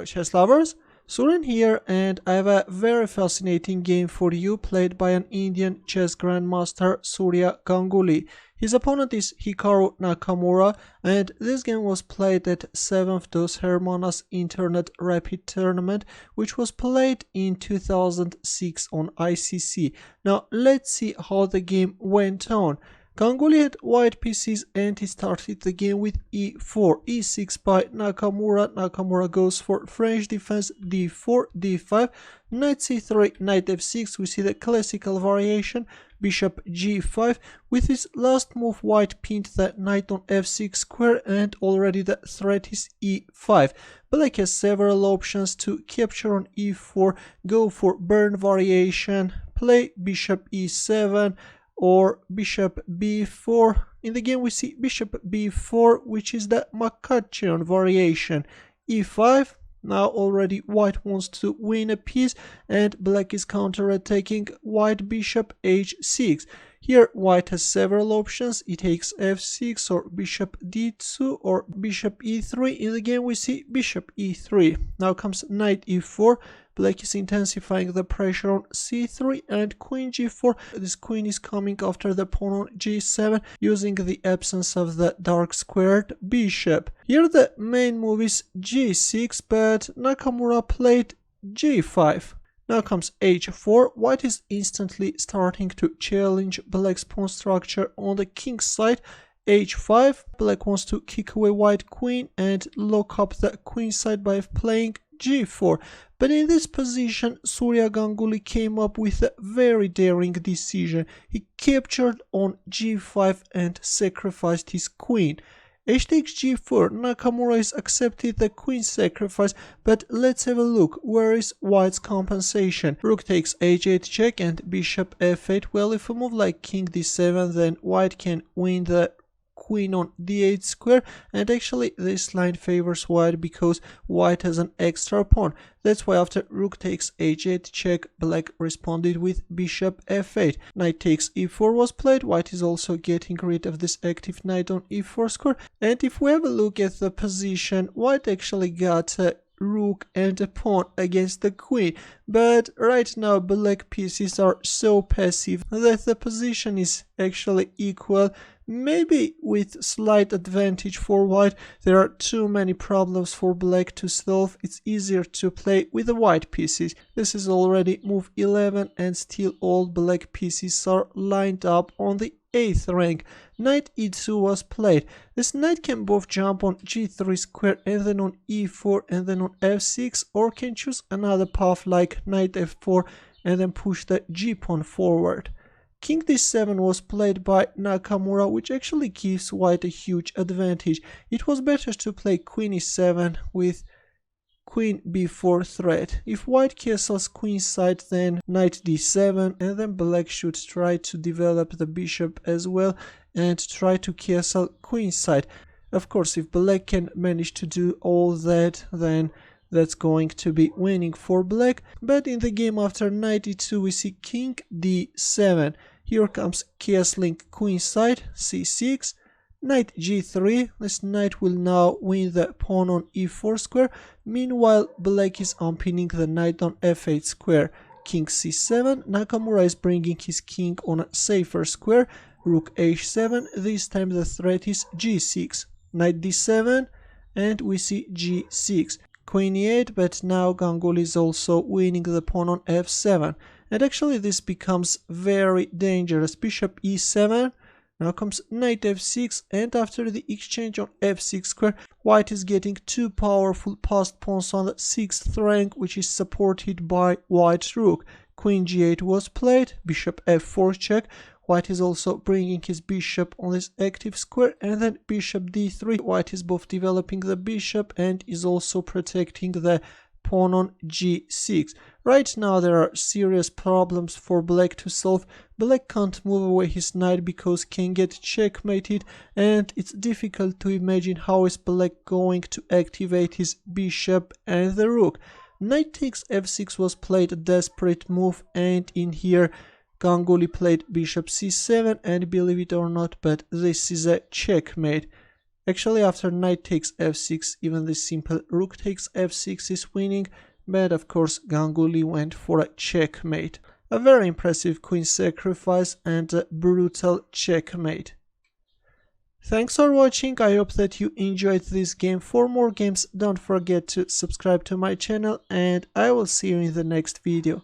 Chess lovers, Surin here, and I have a very fascinating game for you played by an Indian chess grandmaster Surya Ganguly. His opponent is Hikaru Nakamura, and this game was played at VII Dos Hermanas Internet Rapid Tournament, which was played in 2006 on ICC. Now let's see how the game went on. Ganguly had white pieces and he started the game with e4, e6 by Nakamura. Nakamura goes for French defense, d4, d5, knight c3, knight f6. We see the classical variation, bishop g5. With his last move, white pinned the knight on f6 square, and already the threat is e5. Black has several options to capture on e4, go for burn variation, play bishop e7, or bishop b4. In the game we see bishop b4, which is the McCutcheon variation, e5. Now already white wants to win a piece and black is counter-attacking, white bishop h6. Here white has several options, it takes f6 or bishop d2 or bishop e3. In the game we see bishop e3. Now comes knight e4. Black is intensifying the pressure on c3 and queen g4. This queen is coming after the pawn on g7 using the absence of the dark squared bishop. Here the main move is g6, but Nakamura played g5. Now comes h4. White is instantly starting to challenge black's pawn structure on the king's side. h5. Black wants to kick away white queen and lock up the queen side by playing g4. But in this position, Surya Ganguly came up with a very daring decision. He captured on g5 and sacrificed his queen. H takes g4. Nakamura is accepted the queen sacrifice, but let's have a look. Where is white's compensation? Rook takes h8 check and bishop f8. Well, if a move like king d7, then white can win the queen on d8 square, and actually this line favors white because white has an extra pawn. That's why after rook takes h8 check, black responded with bishop f8. Knight takes e4 was played. White is also getting rid of this active knight on e4 square, and if we have a look at the position, white actually got a rook and a pawn against the queen, but right now black pieces are so passive that the position is actually equal, maybe with slight advantage for white. There are too many problems for black to solve. It's easier to play with the white pieces. This is already move 11 and still all black pieces are lined up on the 8th rank. Knight e2 was played. This knight can both jump on g3 square and then on e4 and then on f6, or can choose another path like knight f4 and then push the g pawn forward. King d7 was played by Nakamura, which actually gives white a huge advantage. It was better to play queen e7 with queen b4 threat. If white castles queen side, then knight d7, and then black should try to develop the bishop as well and try to castle queen side. Of course, if black can manage to do all that, then that's going to be winning for black. But in the game after knight e2 we see king d7. Here comes castling queen side, c6, knight g3. This knight will now win the pawn on e4 square. Meanwhile, black is unpinning the knight on f8 square. King c7. Nakamura is bringing his king on a safer square. Rook h7. This time the threat is g6. Knight d7, and we see g6. Queen e8, but now Ganguly is also winning the pawn on f7. And actually this becomes very dangerous. Bishop e7. Now comes knight f6, and after the exchange on f6 square, white is getting two powerful passed pawns on the 6th rank, which is supported by white's rook. Queen g8 was played, bishop f4 check. White is also bringing his bishop on this active square, and then bishop d3. White is both developing the bishop and is also protecting the pawn on g6. Right now there are serious problems for black to solve. Black can't move away his knight because can get checkmated, and it's difficult to imagine how is black going to activate his bishop and the rook. Knight takes f6 was played, a desperate move, and in here Ganguly played bishop c7, and believe it or not, but this is a checkmate. Actually, after knight takes f6, even the simple rook takes f6 is winning, but of course Ganguly went for a checkmate. A very impressive queen sacrifice and a brutal checkmate. Thanks for watching, I hope that you enjoyed this game. For more games, don't forget to subscribe to my channel and I will see you in the next video.